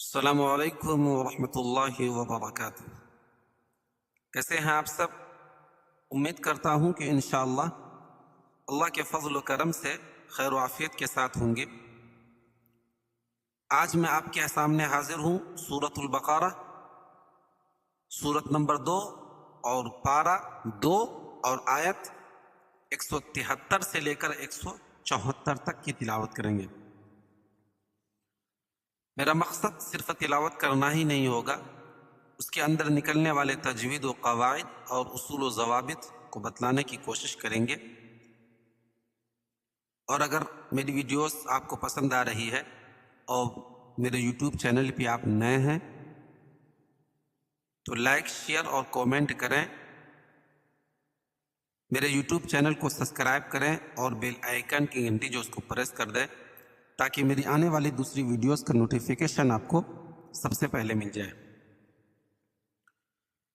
السلام علیکم ورحمۃ اللہ وبرکاتہ۔ کیسے ہیں آپ سب؟ امید کرتا ہوں کہ انشاءاللہ اللہ کے فضل و کرم سے خیر و عافیت کے ساتھ ہوں گے۔ آج میں آپ کے سامنے حاضر ہوں سورۃ البقرہ، سورت نمبر 2 اور پارہ 2 اور آیت 173 سے لے کر 174 تک کی تلاوت کریں گے۔ میرا مقصد صرف تلاوت کرنا ہی نہیں ہوگا، اس کے اندر نکلنے والے تجوید و قواعد اور اصول و ضوابط کو بتلانے کی کوشش کریں گے۔ اور اگر میری ویڈیوز آپ کو پسند آ رہی ہے اور میرے یوٹیوب چینل پہ آپ نئے ہیں تو لائک، شیئر اور کومنٹ کریں، میرے یوٹیوب چینل کو سبسکرائب کریں اور بیل آئیکن کی گھنٹی جو اس کو پریس کر دیں تاکہ میری آنے والی دوسری ویڈیوز کا نوٹیفیکیشن آپ کو سب سے پہلے مل جائے۔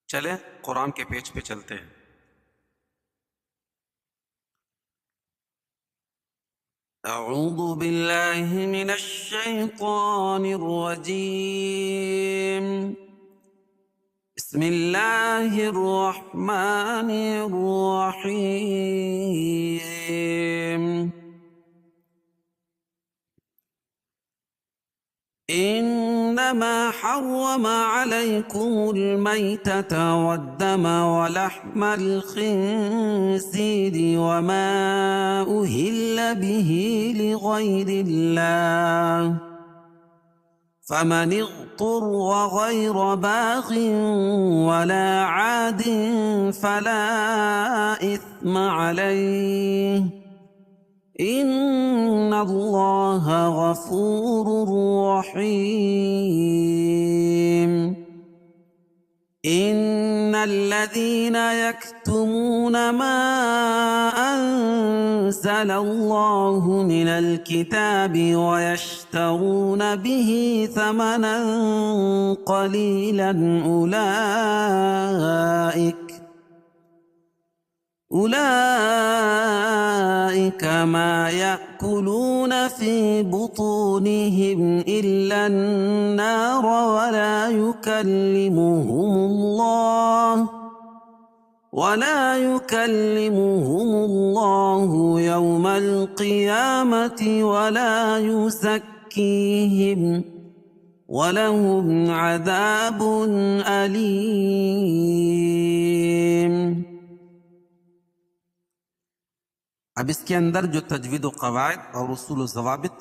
چلیں قرآن کے پیج پہ چلتے ہیں۔ اعوذ باللہ من الشیطان الرجیم، بسم اللہ الرحمن الرحیم۔ انما حرم عليكم الميتة والدم ولحم الخنزير وما أهل به لغير الله، فمن اضطر غير باغ ولا عاد فلا إثم عليه، ان اللہ غفور رحیم۔ ان الذين يكتمون ما انزل الله من الكتاب ويشترون به ثمنا قليلا أولئك ما يأكلون في بطونهم إلا النار ولا يكلمهم الله يوم القيامة ولا يزكيهم ولهم عذاب أليم۔ اب اس کے اندر جو تجوید و قواعد اور اصول و ضوابط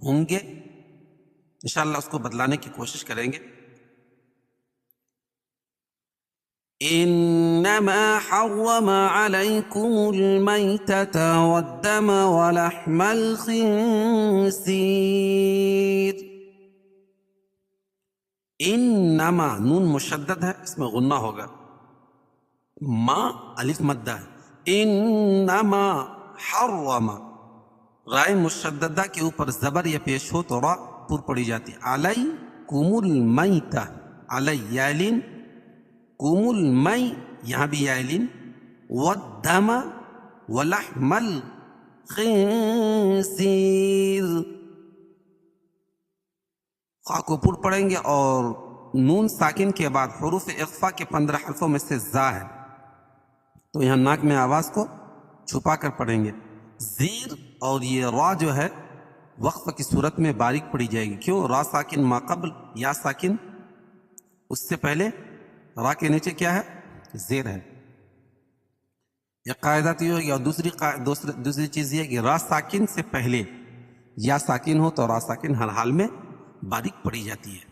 ہوں گے انشاءاللہ اس کو بدلانے کی کوشش کریں گے۔ انما حرم عليكم الميتة والدم ولحم الخنزير، انما نون مشدد ہے، اس میں غنہ ہوگا، ما الف مدہ ہے، انما حرم، رائے مشددہ کے اوپر زبر یا پیش ہو تو را پر پڑی جاتی، علیکم المیتہ، علی یالین، کم المی یہاں بھی یالین، والدم ولحم الخنزیر، خا کو پر پڑھیں گے اور نون ساکن کے بعد حروف اخفا کے 15 حرفوں میں سے زا ہے تو یہاں ناک میں آواز کو چھپا کر پڑھیں گے۔ زیر اور یہ را جو ہے وقف کی صورت میں باریک پڑی جائے گی، کیوں؟ را ساکن ما قبل یا ساکن، اس سے پہلے را کے نیچے کیا ہے؟ زیر ہے۔ یہ قاعدہ تو یہ ہوگی، اور دوسری چیز یہ ہے کہ را ساکن سے پہلے یا ساکن ہو تو را ساکن ہر حال میں باریک پڑی جاتی ہے،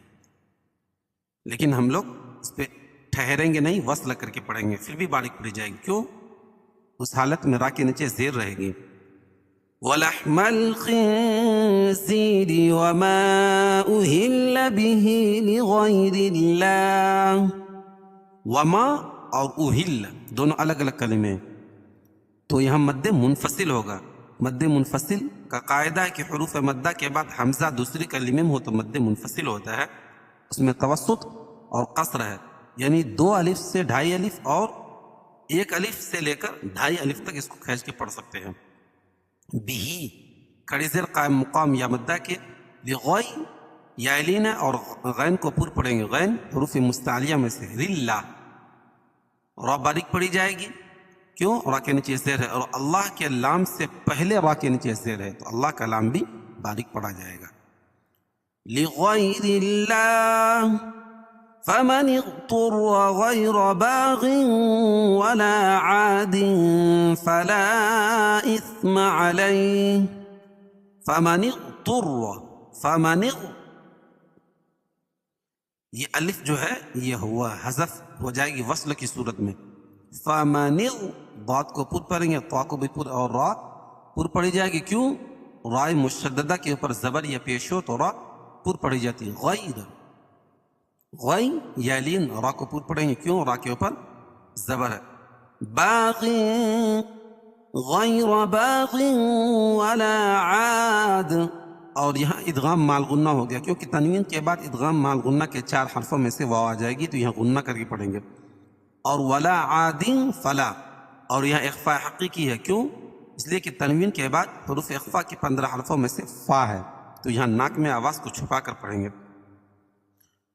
لیکن ہم لوگ اس پہ ٹھہریں گے نہیں، وصل کر کے پڑھیں گے، پھر بھی باریک پڑی جائے گی، کیوں؟ اس حالت میں را کے نیچے زیر رہے گی۔ وَلَحْمَ الْخِنزِيرِ وَمَا أُهِلَّ بِهِ لِغَيْرِ اللَّهِ، وما اور اہل دونوں الگ الگ کلمے ہیں تو یہاں مد منفصل ہوگا۔ مد منفصل کا قاعدہ ہے کہ حروف مدہ کے بعد حمزہ دوسری کلمے میں ہو تو مد منفصل ہوتا ہے، اس میں توسط اور قصر ہے، یعنی 2 الف سے 2.5 الف اور 1 الف سے لے کر 2.5 الف تک اس کو کھینچ کے پڑھ سکتے ہیں۔ بھی کھڑی زیر قائم مقام یا مدہ کے لغوی یائلین ہے اور غین کو پر پڑھیں گے، غین حروف مستعلیہ میں سے، رلا، را باریک پڑھی جائے گی، کیوں؟ را کے نیچے زیر ہے، اور اللہ کے لام سے پہلے را کے نیچے زیر ہے تو اللہ کا لام بھی باریک پڑھا جائے گا۔ لغیر اللہ فمن اضطر غیر باغ ولا عاد فلا اثم علیہ، فمن اضطر، یہ الف جو ہے یہ ہوا حذف ہو جائے گی وصل کی صورت میں، فمن، ضاد کو پر پڑھیں گے، طا کو بھی پر، اور را پر پڑھی جائے گی، کیوں؟ رائے مشددہ کے اوپر زبر یا پیش ہو تو را پر پڑھی جاتی ہے، غیر، غین یا لین، را کو پر پڑھیں گے، کیوں؟ را کے اوپر زبر ہے، باغ غیر باغ ولا عاد، اور یہاں ادغام مال غنہ ہو گیا کیونکہ تنوین کے بعد ادغام مال غنہ کے 4 حرفوں میں سے واو آ جائے گی تو یہاں غنہ کر کے پڑھیں گے، اور ولا عاد فلا، اور یہاں اخفاء حقیقی ہے، کیوں؟ اس لیے کہ تنوین کے بعد حروف اخفاء کی 15 حرفوں میں سے فا ہے تو یہاں ناک میں آواز کو چھپا کر پڑھیں گے،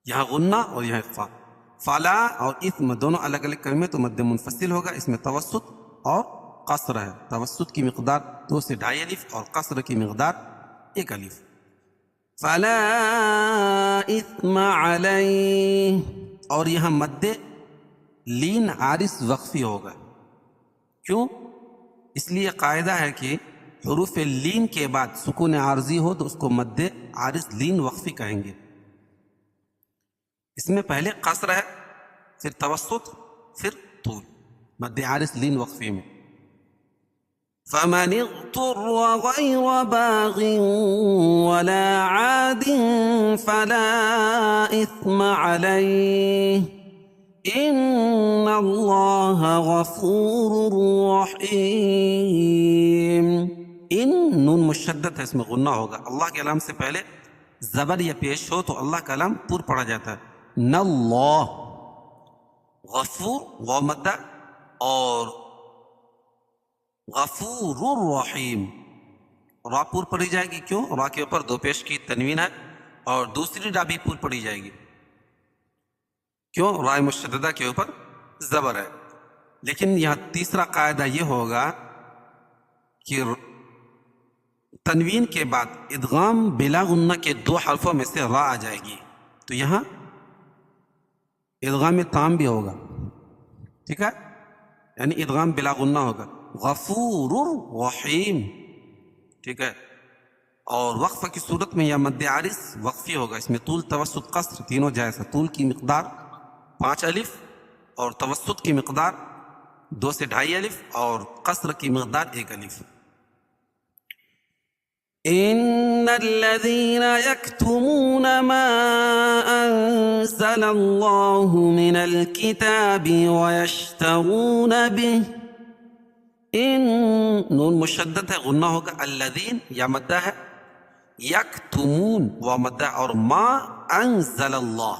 یہاں غنہ اور یہاں اخفاء۔ فلا اور اثم دونوں الگ الگ کلمے تو مد منفصل ہوگا، اس میں توسط اور قصر ہے، توسط کی مقدار 2 سے 2.5 الف اور قصر کی مقدار 1 الف۔ فلا اثم علیہ، اور یہاں مد لین عارض وقفی ہوگا، کیوں؟ اس لیے قاعدہ ہے کہ حروف لین کے بعد سکون عارضی ہو تو اس کو مد عارض لین وقفی کہیں گے، اس میں پہلے قصر ہے، پھر توسط، پھر طول، مد عارض لین وقفی میں۔ فمن اضطر غیر باغ ولا عاد فلا اثم علیہ ان اللہ غفور رحیم۔ ان نون مشدد ہے، اس میں غنہ ہوگا، اللہ کے لام سے پہلے زبر یا پیش ہو تو اللہ کا لام پر پڑھا جاتا ہے، نہ اللہ، غفور و مدہ، اور غفور الرحیم، را پر پڑھی جائے گی، کیوں؟ را کے اوپر 2 پیش کی تنوین ہے اور دوسری را بھی پر پڑھی جائے گی، کیوں؟ رائے مشددہ کے اوپر زبر ہے۔ لیکن یہاں تیسرا قاعدہ یہ ہوگا کہ تنوین کے بعد ادغام بلا غنہ کے 2 حرفوں میں سے را آ جائے گی تو یہاں ادغام تام بھی ہوگا، ٹھیک ہے، یعنی ادغام بلا غنہ ہوگا، غفور الرحیم، ٹھیک ہے، اور وقفہ کی صورت میں یا مد عارض وقفی ہوگا، اس میں طول توسط قصر تینوں جائز ہے، طول کی مقدار 5 الف اور توسط کی مقدار 2 سے 2.5 الف اور قصر کی مقدار 1 الف۔ ان الذين يكتمون ما انزل الله من الكتاب ويشترون به، ان نون مشدد ہے، غنہ ہوگا، الذین یا مدہ ہے، یکتمون و مدہ، اور ما انزل اللہ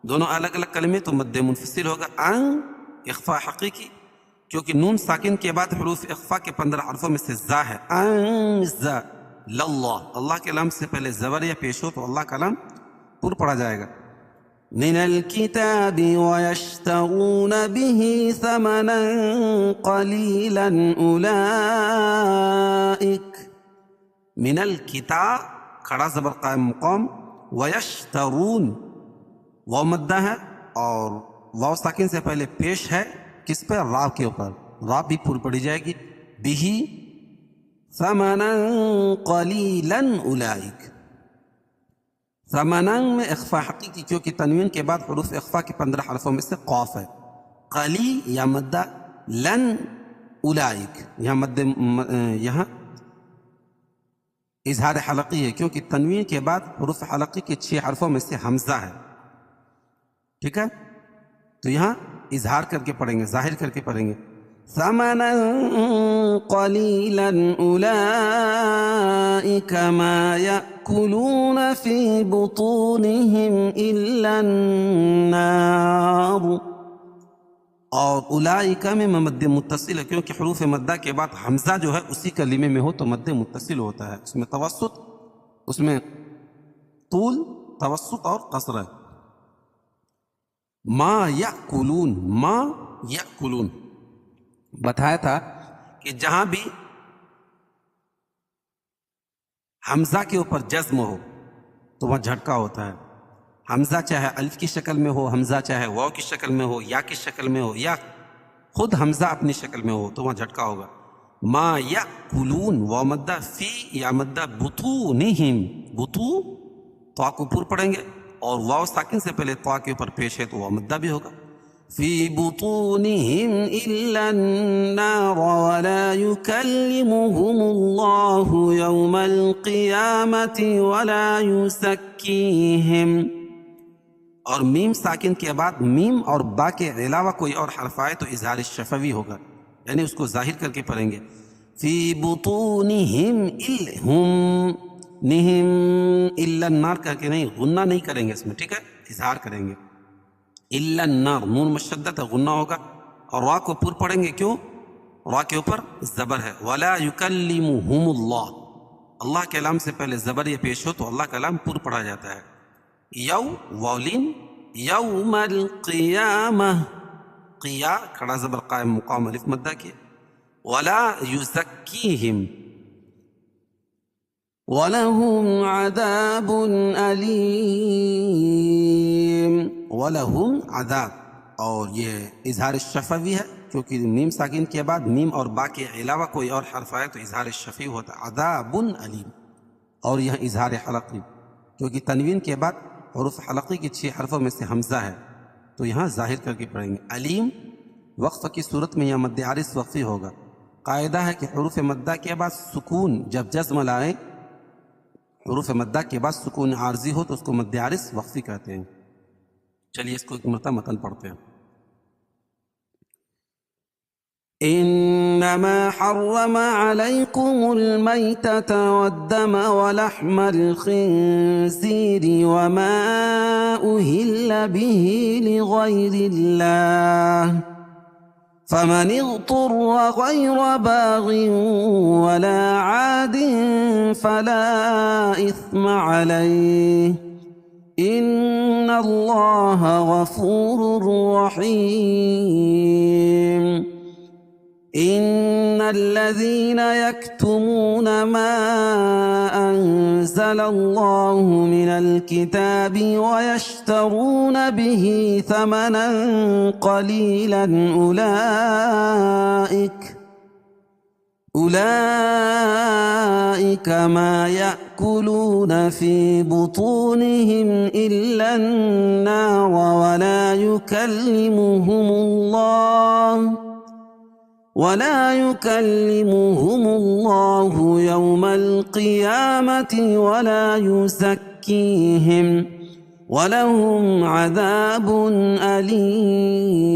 دونوں الگ الگ کلمے تو مد منفصل ہوگا، ان اخفاء حقیقی کیونکہ نون ساکن کے بعد حروف اخفاء کے 15 حرفوں میں سے زا ہے، انزل اللہ، اللہ کے لام سے پہلے زبر یا پیش ہو تو اللہ کا لام پر پڑھا جائے گا، من الكتاب ويشترون به ثمنا قليلا اولئك، من الکتاب کھڑا زبر قائم مقام، ویشترون واو مدہ ہے اور واو ساکن سے پہلے پیش ہے کس پہ؟ را کے اوپر، را بھی پر پڑھی جائے گی، بھی ثمنا قلیلا اولئک، ثمنا میں اخفاء حقیقی کیونکہ تنوین کے بعد حروف اخفاء کے 15 حرفوں میں سے قاف ہے، قلی یا مدہ، لن اولئک یہاں مد یہاں اظہار حلقی ہے کیونکہ تنوین کے بعد حروف حلقی کے 6 حرفوں میں سے حمزہ ہے، ٹھیک ہے، تو یہاں اظہار کر کے پڑھیں گے، ظاہر کر کے پڑھیں گے، ثمنا قلیلا اولئک ما یأکلون فی بطونہم الا النار، اور اولئک میں مد متصل ہے کیونکہ حروف مدہ کے بعد حمزہ جو ہے اسی کلمے میں ہو تو مد متصل ہوتا ہے، اس میں توسط، اس میں طول توسط اور قصر ہے. ما یأکلون، ما یأکلون بتایا تھا کہ جہاں بھی حمزہ کے اوپر جزم ہو تو وہاں جھٹکا ہوتا ہے. حمزہ چاہے الف کی شکل میں ہو، حمزہ چاہے واو کی شکل میں ہو، یا کی شکل میں ہو، یا خود حمزہ اپنی شکل میں ہو تو وہاں جھٹکا ہوگا. ما یأکلون، واو مدہ فی یا مدہ بطونہم، بطو طا کو پر پڑھیں گے اور واو ساکن سے پہلے طا کے اوپر پیش ہے تو واو مدہ بھی ہوگا. فی بطونہم الا النار ولا یکلمہم اللہ یوم القیامۃ ولا یزکیہم. اور میم ساکن کے بعد میم اور با کے علاوہ کوئی اور حرف آئے تو اظہار شفوی ہوگا، یعنی اس کو ظاہر کر کے پڑھیں گے. فی بطونہم الہم، نہم الا النار کر کے نہیں، غنہ نہیں کریں گے اس میں، ٹھیک ہے، اظہار کریں گے. الا النار، نون مشدد ہے، غنہ ہوگا. اور را کو پر پڑھیں گے، کیوں؟ را کے اوپر زبر ہے. ولا یکلمہم اللہ، اللہ کے کلام سے پہلے زبر یہ پیش ہو تو اللہ کا کلام پر پڑھا جاتا ہے. یو واولین یوم القیامہ، قیا کھڑا زبر قائم مقام الف مدہ کیے. ولا یزکیہم وَلَهُمْ عَذَابٌ أَلِيمٌ. وَلَهُمْ عذاب، اور یہ اظہار شفوی ہے کیونکہ میم ساکن کے بعد میم اور با کے علاوہ کوئی اور حرف آئے تو اظہار شفوی ہوتا ہے. عذاب علیم. اور یہاں اظہار حلقی کیونکہ تنوین کے بعد حروف حلقی کی 6 حرفوں میں سے حمزہ ہے تو یہاں ظاہر کر کے پڑھیں گے. علیم وقف کی صورت میں یہاں مد عارض وقفی ہوگا. قاعدہ ہے کہ حروف مدہ کے بعد سکون جب جزم لائے، حروف مدہ کے بعد سکون عارضی ہو تو اس کو مد عارض وقفی کہتے ہیں. چلیے اس کو ایک مرتبہ متن پڑھتے ہیں. انما حرم عليكم الميتة والدم ولحم الخنزير وما أهل به لغير الله فمن اضطر غير باغ ولا عاد فلا إثم عليه إن الله غفور رحيم. إن الذين يكتمون ما أنزل الله من الكتاب ويشترون به ثمنا قليلا أولئك ما يأكلون في بطونهم إلا النار ولا يكلمهم الله يوم القيامة ولا يزكيهم ولهم عذاب أليم.